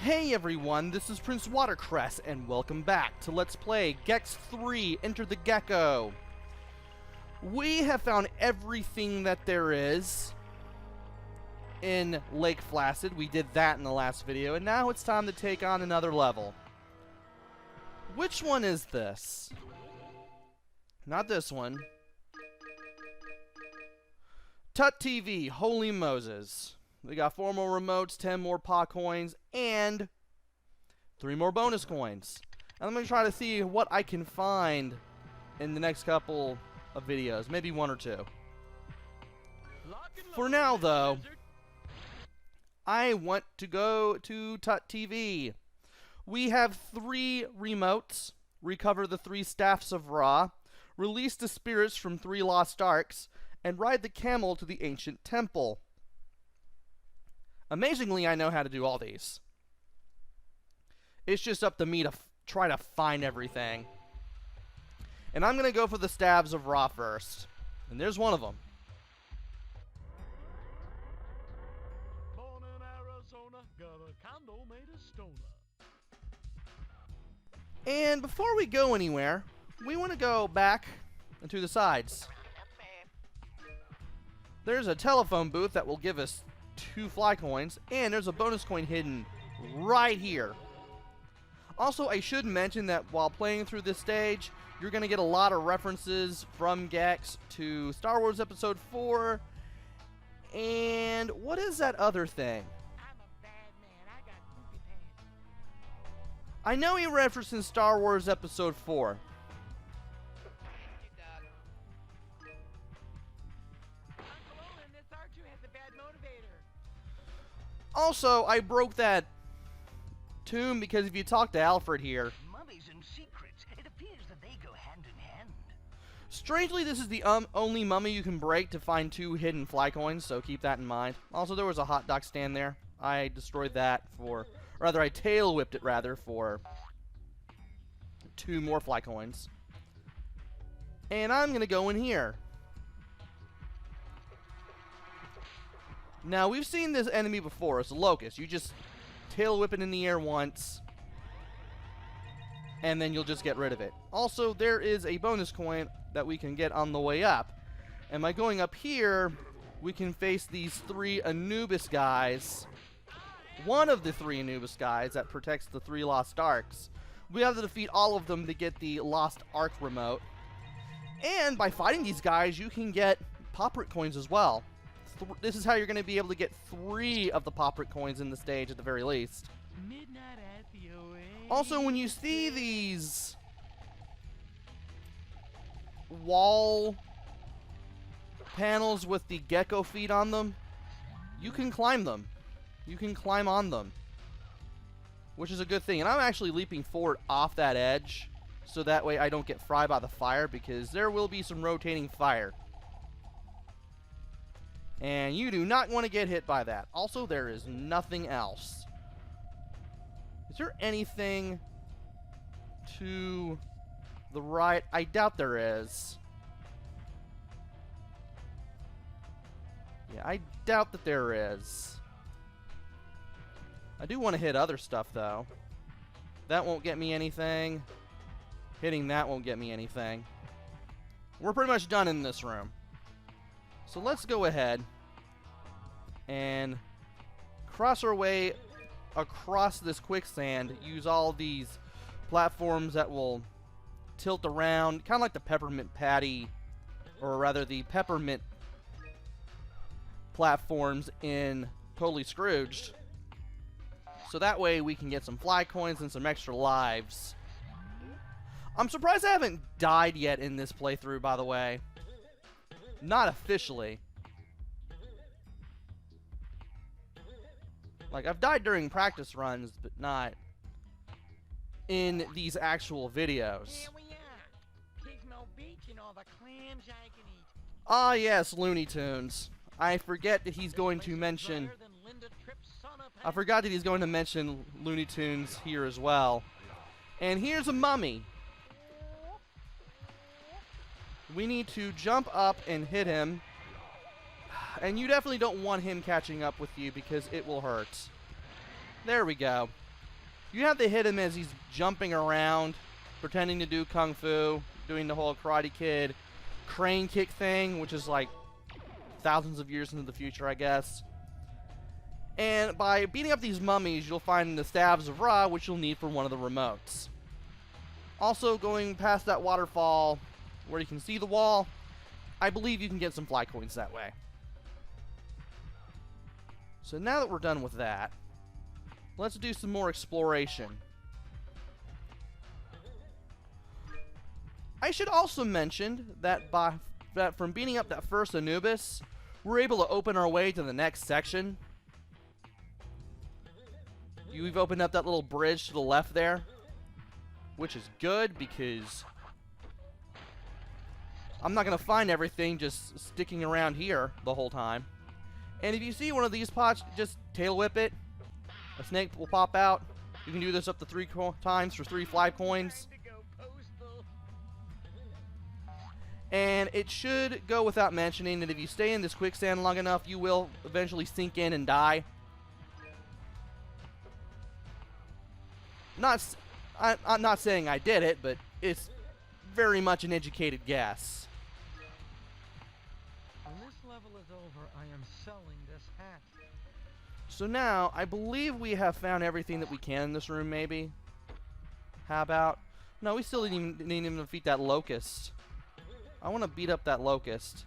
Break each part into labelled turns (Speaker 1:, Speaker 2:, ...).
Speaker 1: Hey everyone, this is PrinceWatercress, and welcome back to Let's Play Gex 3, Enter the Gecko. We have found everything that there is in Lake Placid. We did that in the last video, and now it's time to take on another level. Which one is this? Not this one. Tut TV, Holy Moses. We got 4 more remotes, 10 more paw coins, and 3 more bonus coins. And I'm going to try to see what I can find in the next couple of videos. Maybe 1 or 2. For now, though, I want to go to Tut TV. We have 3 remotes. Recover the 3 staffs of Ra. Release the spirits from 3 lost arks. And ride the camel to the ancient temple. Amazingly, I know how to do all these. It's just up to me to try to find everything. And I'm going to go for the staves of Ra first. And there's one of them.
Speaker 2: Born in Arizona, got a condo made of stoner.
Speaker 1: And before we go anywhere, we want to go back and to the sides. There's a telephone booth that will give us 2 fly coins, and there's a bonus coin hidden right here. Also, I should mention that while playing through this stage, you're going to get a lot of references from Gex to Star Wars Episode 4, and what is that other thing?
Speaker 3: I'm a bad man. I got poopy pants.
Speaker 1: I know he references Star Wars Episode 4. Also, I broke that tomb because if you talk to Alfred here...
Speaker 3: Mummies and secrets. It appears that they go hand in hand.
Speaker 1: Strangely, this is the only mummy you can break to find 2 hidden fly coins, so keep that in mind. Also, there was a hot dog stand there. I destroyed that for... Rather, I tail whipped it, rather, for 2 more fly coins. And I'm going to go in here. Now, we've seen this enemy before. It's a locust. You just tail whip it in the air once, and then you'll just get rid of it. Also, there is a bonus coin that we can get on the way up. And by going up here, we can face these 3 Anubis guys. One of the 3 Anubis guys that protects the 3 Lost Arks. We have to defeat all of them to get the Lost Ark remote. And by fighting these guys, you can get Poprit coins as well. This is how you're going to be able to get 3 of the Poprit coins in the stage at the very least.
Speaker 3: Midnight at the OA.
Speaker 1: Also, when you see these wall panels with the gecko feet on them, you can climb them. You can climb on them, which is a good thing. And I'm actually leaping forward off that edge, so that way I don't get fried by the fire, because there will be some rotating fire. And you do not want to get hit by that. Also, there is nothing else. Is there anything to the right? I doubt there is. Yeah, I doubt that there is. I do want to hit other stuff, though. That won't get me anything. Hitting that won't get me anything. We're pretty much done in this room. So let's go ahead and cross our way across this quicksand. Use all these platforms that will tilt around, kind of like the peppermint patty, or rather the peppermint platforms in Totally Scrooged. So that way we can get some fly coins and some extra lives. I'm surprised I haven't died yet in this playthrough, by the way. Not officially. Like, I've died during practice runs, but not in these actual videos.
Speaker 3: Here we are. Pismo Beach and all the clams I can eat.
Speaker 1: Ah, yes, Looney Tunes. I forget that he's going to mention... I forgot that he's going to mention Looney Tunes here as well. And here's a mummy. We need to jump up and hit him. And you definitely don't want him catching up with you because it will hurt. There we go. You have to hit him as he's jumping around, pretending to do kung fu, doing the whole Karate Kid crane kick thing, which is like thousands of years into the future, I guess. And by beating up these mummies, you'll find the Staves of Ra, which you'll need for one of the remotes. Also, going past that waterfall where you can see the wall, I believe you can get some fly coins that way. So now that we're done with that, let's do some more exploration. I should also mention that from beating up that first Anubis, we're able to open our way to the next section. We've opened up that little bridge to the left there, which is good because I'm not going to find everything just sticking around here the whole time. And if you see one of these pots, just tail whip it. A snake will pop out. You can do this up to 3 times for 3 fly coins. And it should go without mentioning that if you stay in this quicksand long enough, you will eventually sink in and die. I'm not saying I did it, but it's very much an educated guess.
Speaker 4: When this level is over, I am selling this hat.
Speaker 1: So now, I believe we have found everything that we can in this room, maybe? How about... No, we still didn't even defeat that locust. I want to beat up that locust.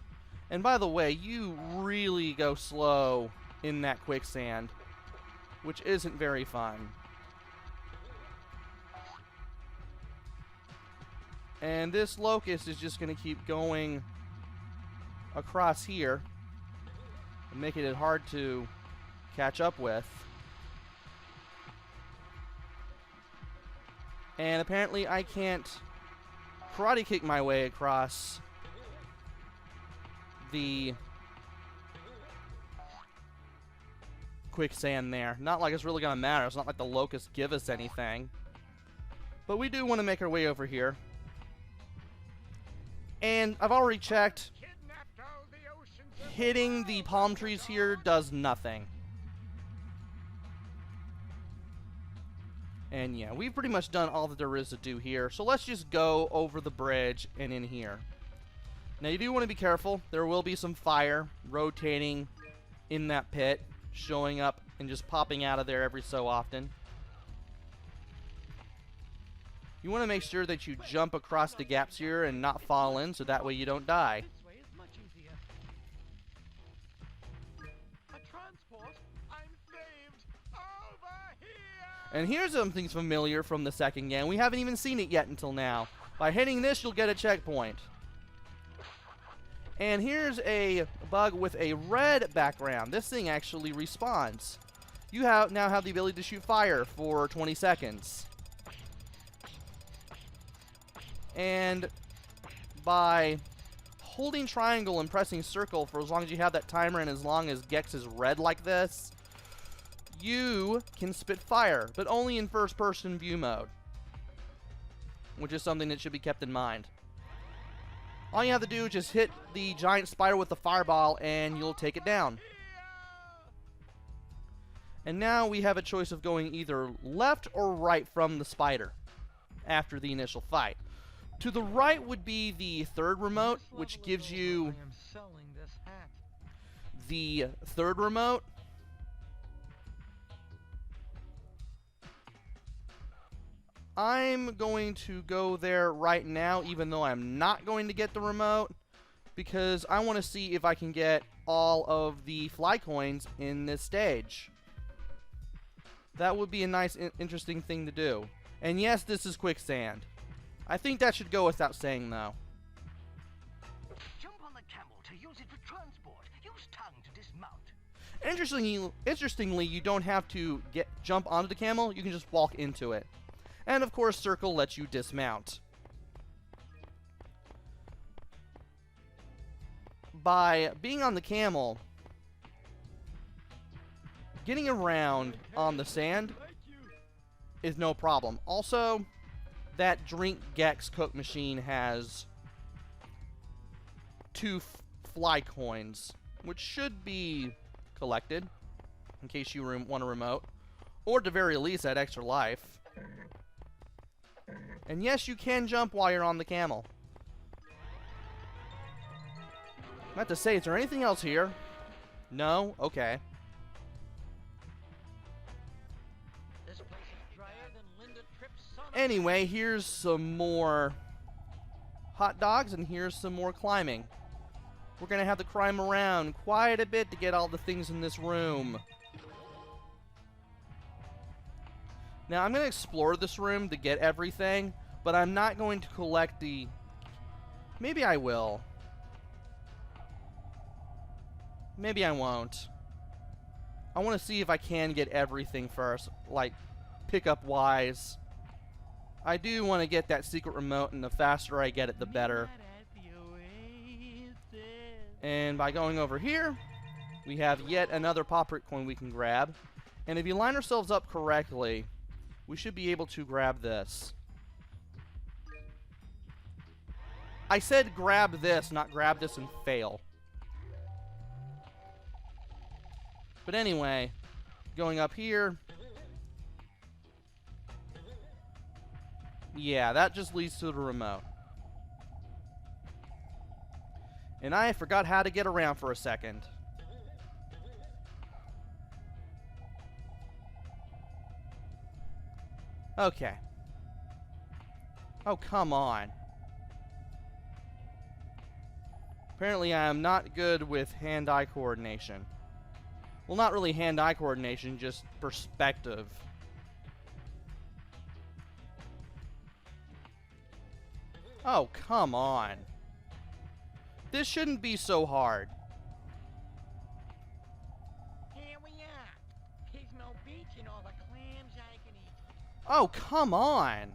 Speaker 1: And by the way, you really go slow in that quicksand, which isn't very fun. And this locust is just going to keep going across here and making it hard to catch up with. And apparently I can't karate kick my way across the quicksand there. Not like it's really going to matter. It's not like the locusts give us anything. But we do want to make our way over here. And I've already checked. Hitting the palm trees here does nothing. And yeah, we've pretty much done all that there is to do here. So let's just go over the bridge and in here. Now you do want to be careful. There will be some fire rotating in that pit, showing up and just popping out of there every so often. You want to make sure that you jump across the gaps here and not fall in, so that way you don't die.
Speaker 4: This way is much easier.
Speaker 2: A transport? I'm saved! Over here!
Speaker 1: And here's something familiar from the second game. We haven't even seen it yet until now. By hitting this, you'll get a checkpoint. And here's a bug with a red background. This thing actually respawns. You now have the ability to shoot fire for 20 seconds. And by holding triangle and pressing circle for as long as you have that timer and as long as Gex is red like this, you can spit fire, but only in first-person view mode, which is something that should be kept in mind. All you have to do is just hit the giant spider with the fireball and you'll take it down. And now we have a choice of going either left or right from the spider after the initial fight. To the right would be the third remote, which gives you
Speaker 4: I am selling this hat.
Speaker 1: the third remote. I'm going to go there right now, even though I'm not going to get the remote, because I want to see if I can get all of the fly coins in this stage. That would be a nice, interesting thing to do. And yes, this is quicksand. I think that should go without saying, though.
Speaker 3: Jump on the camel to use it for transport. Use tongue to dismount.
Speaker 1: Interestingly, you don't have to jump onto the camel. You can just walk into it. And of course, circle lets you dismount. By being on the camel, getting around on the sand is no problem. Also, that drink Gex Coke machine has 2 fly coins, which should be collected in case you want a remote. Or at the very least, that extra life. And yes, you can jump while you're on the camel. I have to say, is there anything else here? No? Okay.
Speaker 4: This place is drier than Linda Tripp's son.
Speaker 1: Anyway, here's some more hot dogs, and here's some more climbing. We're gonna have to climb around quite a bit to get all the things in this room. Now, I'm gonna explore this room to get everything, but I'm not going to collect the... Maybe I will. Maybe I won't. I want to see if I can get everything first, like pickup-wise. I do want to get that secret remote, and the faster I get it, the better. And by going over here, we have yet another Pop-Rit coin we can grab. And if you line ourselves up correctly, we should be able to grab this. I said grab this, not grab this and fail. But anyway, going up here. Yeah, that just leads to the remote. And I forgot how to get around for a second. Okay. Oh, come on. Apparently I am not good with hand-eye coordination. Well, not really hand-eye coordination, just perspective. Oh, come on. This shouldn't be so hard.
Speaker 4: Here we are. Pismo Beach and all the clams I can eat.
Speaker 1: Oh, come on.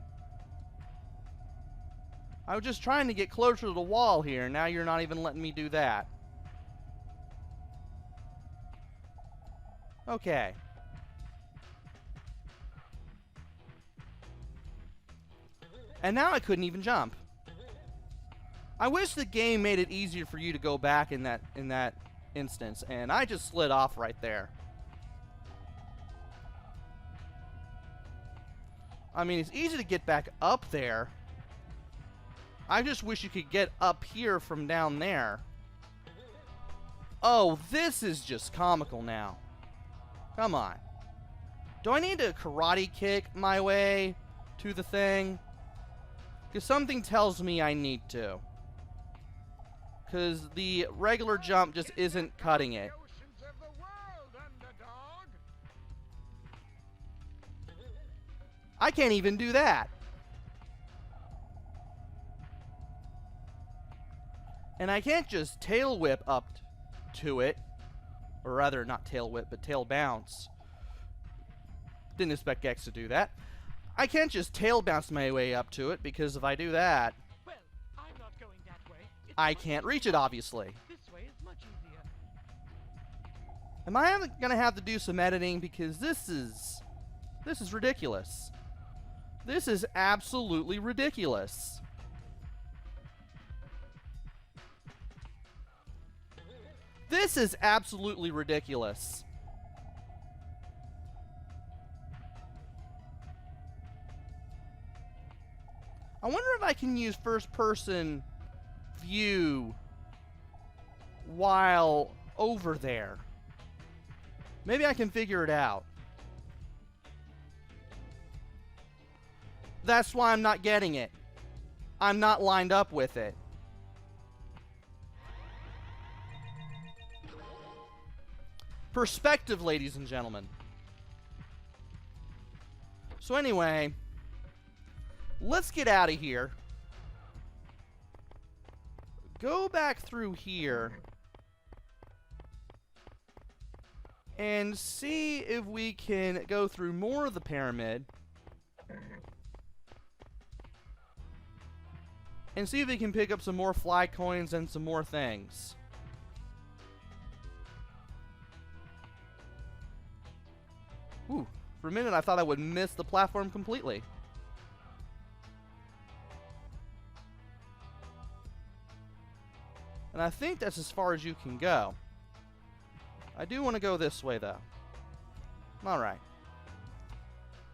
Speaker 1: I was just trying to get closer to the wall here. Now you're not even letting me do that. Okay. And now I couldn't even jump. I wish the game made it easier for you to go back in that instance, and I just slid off right there. I mean, it's easy to get back up there. I just wish you could get up here from down there. Oh, this is just comical now. Come on. Do I need to karate kick my way to the thing? Because something tells me I need to. Because the regular jump just isn't cutting it. I can't even do that. And I can't just tail whip up to it. Or rather, not tail whip, but tail bounce. Didn't expect Gex to do that. I can't just tail bounce my way up to it, because if I do that,
Speaker 4: Well, I'm not going that way.
Speaker 1: I can't reach it, obviously.
Speaker 4: This way is much easier.
Speaker 1: Am I going to have to do some editing? Because this is ridiculous. This is absolutely ridiculous. This is absolutely ridiculous. I wonder if I can use first-person view while over there. Maybe I can figure it out. That's why I'm not getting it. I'm not lined up with it. Perspective, ladies and gentlemen. So anyway, let's get out of here. Go back through here and see if we can go through more of the pyramid and see if we can pick up some more fly coins and some more things. Ooh, for a minute I thought I would miss the platform completely. And I think that's as far as you can go. I do want to go this way, though. Alright.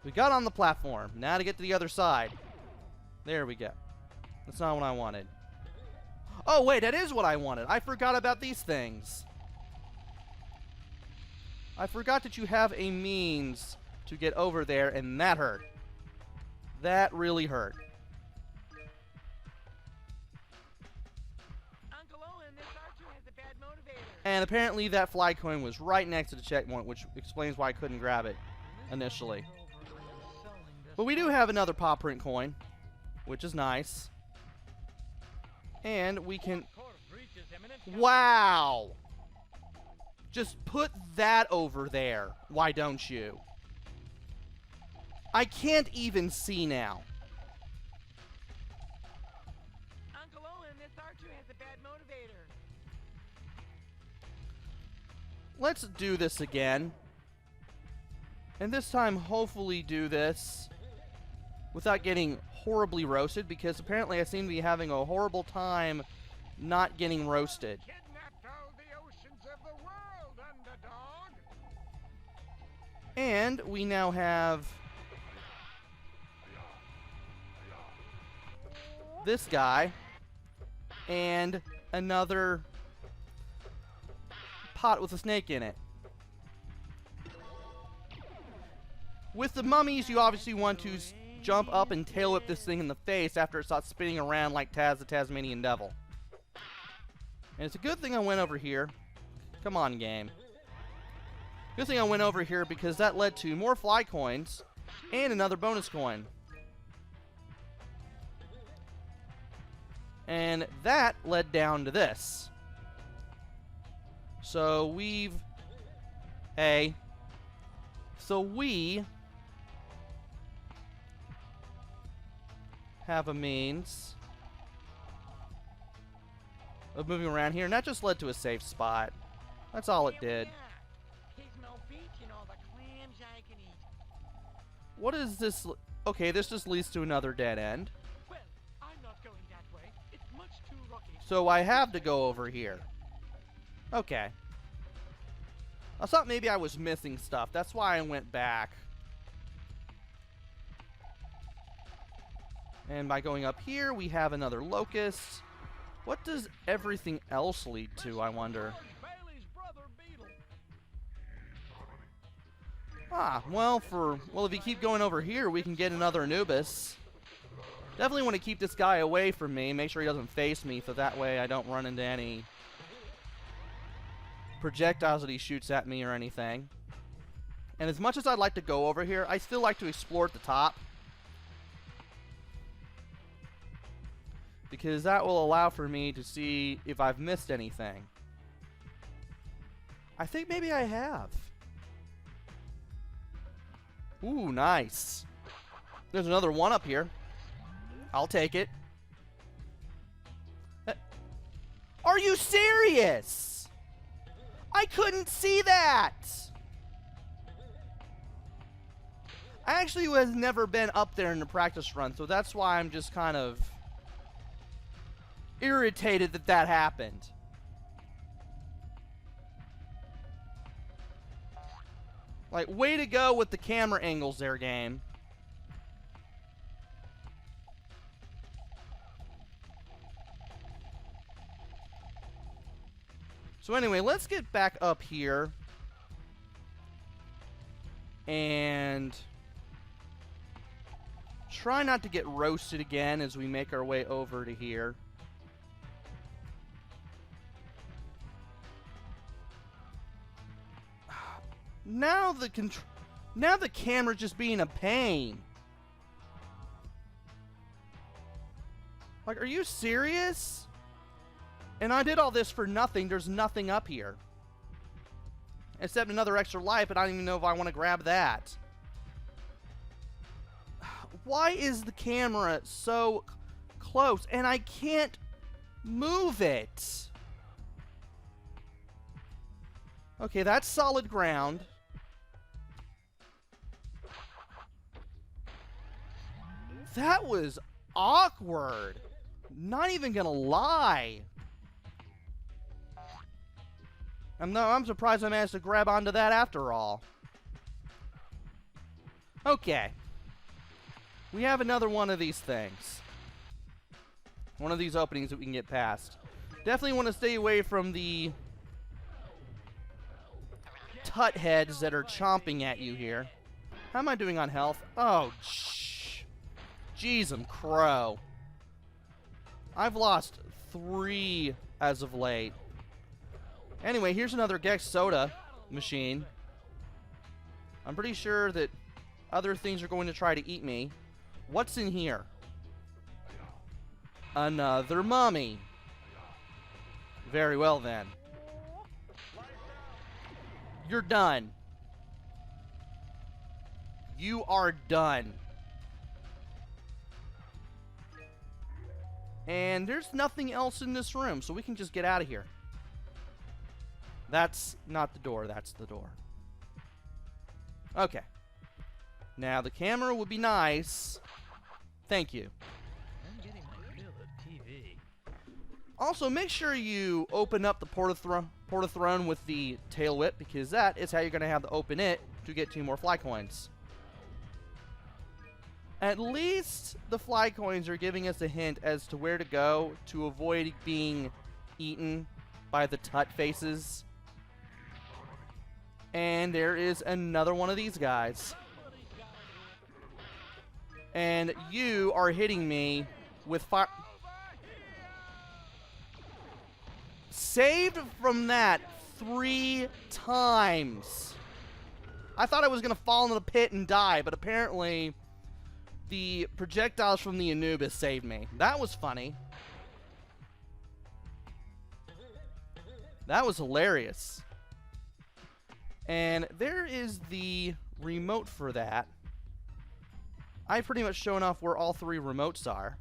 Speaker 1: We got on the platform. Now to get to the other side. There we go. That's not what I wanted. Oh, wait, that is what I wanted. I forgot about these things. I forgot that you have a means to get over there, and that hurt. That really hurt.
Speaker 4: Uncle Owen, this R2 has a bad motivator.
Speaker 1: And apparently that fly coin was right next to the checkpoint, which explains why I couldn't grab it initially. But we do have another paw print coin, which is nice. And we can... Wow! Just put that over there. Why don't you? I can't even see now.
Speaker 4: Uncle Owen, this R2 has a bad motivator.
Speaker 1: Let's do this again. And this time, hopefully do this without getting horribly roasted, because apparently I seem to be having a horrible time not getting roasted.
Speaker 2: Kidnapped all the oceans of the world, underdog.
Speaker 1: And we now have this guy and another pot with a snake in it. With the mummies, you obviously want to jump up and tail whip this thing in the face after it starts spinning around like Taz the Tasmanian Devil. And it's a good thing I went over here. Come on, game. Good thing I went over here because that led to more fly coins and another bonus coin. And that led down to this. So we have a means of moving around here, and that just led to a safe spot. That's all it did.
Speaker 4: Here's Mel Beach and all the clams I can eat.
Speaker 1: What is this? Okay, this just leads to another dead end.
Speaker 2: Well, I'm not going that way. It's much too rocky.
Speaker 1: So I have to go over here. Okay. I thought maybe I was missing stuff. That's why I went back. And by going up here, we have another locust. What does everything else lead to, I wonder?
Speaker 2: Bailey's brother Beetle.
Speaker 1: Well, if you keep going over here, we can get another Anubis. Definitely want to keep this guy away from me. Make sure he doesn't face me, so that way I don't run into any projectiles that he shoots at me or anything. And as much as I'd like to go over here, I still like to explore at the top, because that will allow for me to see if I've missed anything. I think maybe I have. Ooh, nice. There's another one up here. I'll take it. Are you serious? I couldn't see that! I actually have never been up there in the practice run, so that's why I'm just kind of irritated that that happened. Like, way to go with the camera angles there, game. So anyway, let's get back up here and try not to get roasted again as we make our way over to here. Now the camera just being a pain. Like, are you serious? And I did all this for nothing. There's nothing up here. Except another extra life, but I don't even know if I want to grab that. Why is the camera so close? And I can't move it. Okay, that's solid ground. That was awkward. Not even gonna lie. I'm surprised I managed to grab onto that after all. Okay. We have another one of these things. One of these openings that we can get past. Definitely want to stay away from the tut heads that are chomping at you here. How am I doing on health? Oh, jeez, I'm crow. I've lost 3 as of late. Anyway, here's another Gecko soda machine. I'm pretty sure that other things are going to try to eat me. What's in here? Another mummy. Very well then. You're done. You are done. And there's nothing else in this room, so we can just get out of here. That's not the door, that's the door. Okay. Now, the camera would be nice. Thank you.
Speaker 2: I'm getting my fill of TV.
Speaker 1: Also, make sure you open up the Portathrone with the tail whip, because that is how you're going to have to open it to get 2 more fly coins. At least the fly coins are giving us a hint as to where to go to avoid being eaten by the tut faces. And there is another one of these guys. And you are hitting me with fire. Saved from that 3 times. I thought I was going to fall into the pit and die, but apparently the projectiles from the Anubis saved me. That was funny. That was hilarious. And there is the remote for that. I've pretty much shown off where all 3 remotes are,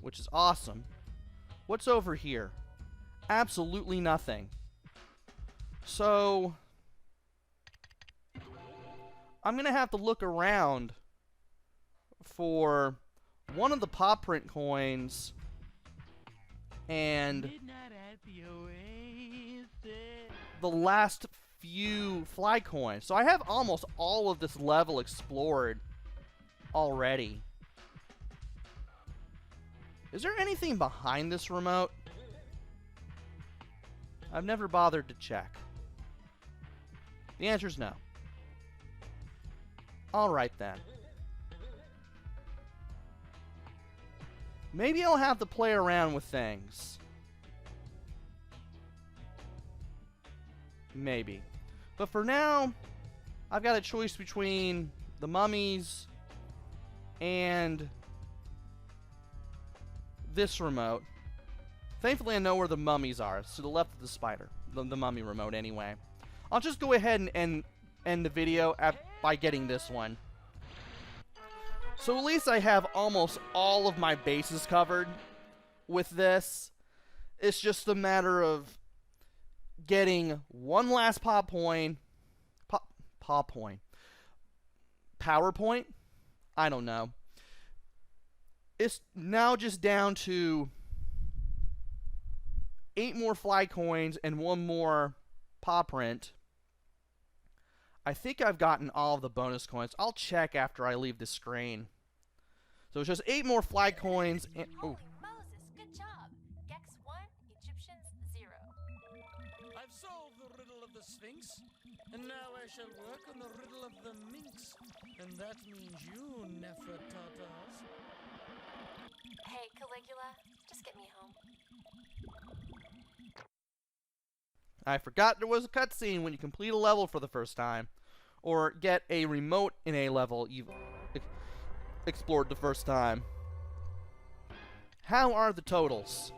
Speaker 1: which is awesome. What's over here? Absolutely nothing. So I'm gonna have to look around for one of the paw print coins and the last few fly coins. So I have almost all of this level explored already. Is there anything behind this remote? I've never bothered to check. The answer is no. Alright then. Maybe I'll have to play around with things. Maybe. But for now, I've got a choice between the mummies and this remote. Thankfully, I know where the mummies are. It's to the left of the spider. The mummy remote, anyway. I'll just go ahead and end the video by getting this one. So at least I have almost all of my bases covered with this. It's just a matter of getting one last PowerPoint. I don't know. It's now just down to 8 more fly coins and 1 more paw print. I think I've gotten all of the bonus coins. I'll check after I leave the screen. So it's just 8 more fly coins and
Speaker 5: Holy Moses, good job. Gex 1, Egyptians 0.
Speaker 2: I've solved the riddle of the Sphinx, and now I shall work on the riddle of the Minx, and that means you, Nefertatas.
Speaker 5: Hey, Caligula, just get me home.
Speaker 1: I forgot there was a cutscene when you complete a level for the first time, or get a remote in a level you've explored the first time. How are the totals?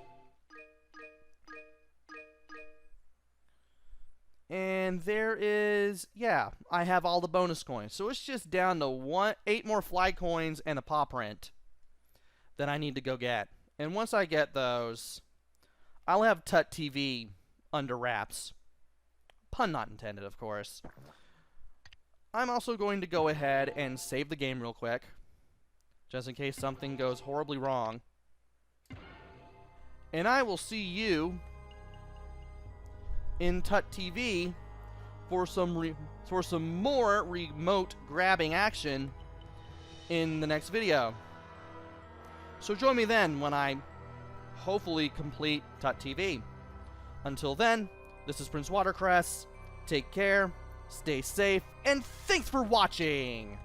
Speaker 1: And there is, yeah, I have all the bonus coins. So it's just down to 8 more fly coins and a paw print that I need to go get. And once I get those, I'll have Tut TV under wraps. Pun not intended, of course. I'm also going to go ahead and save the game real quick, just in case something goes horribly wrong. And I will see you in Tut TV for some more remote grabbing action in the next video. So join me then when I hopefully complete Tut TV. Until then, this is PrinceWatercress. Take care, stay safe, and thanks for watching!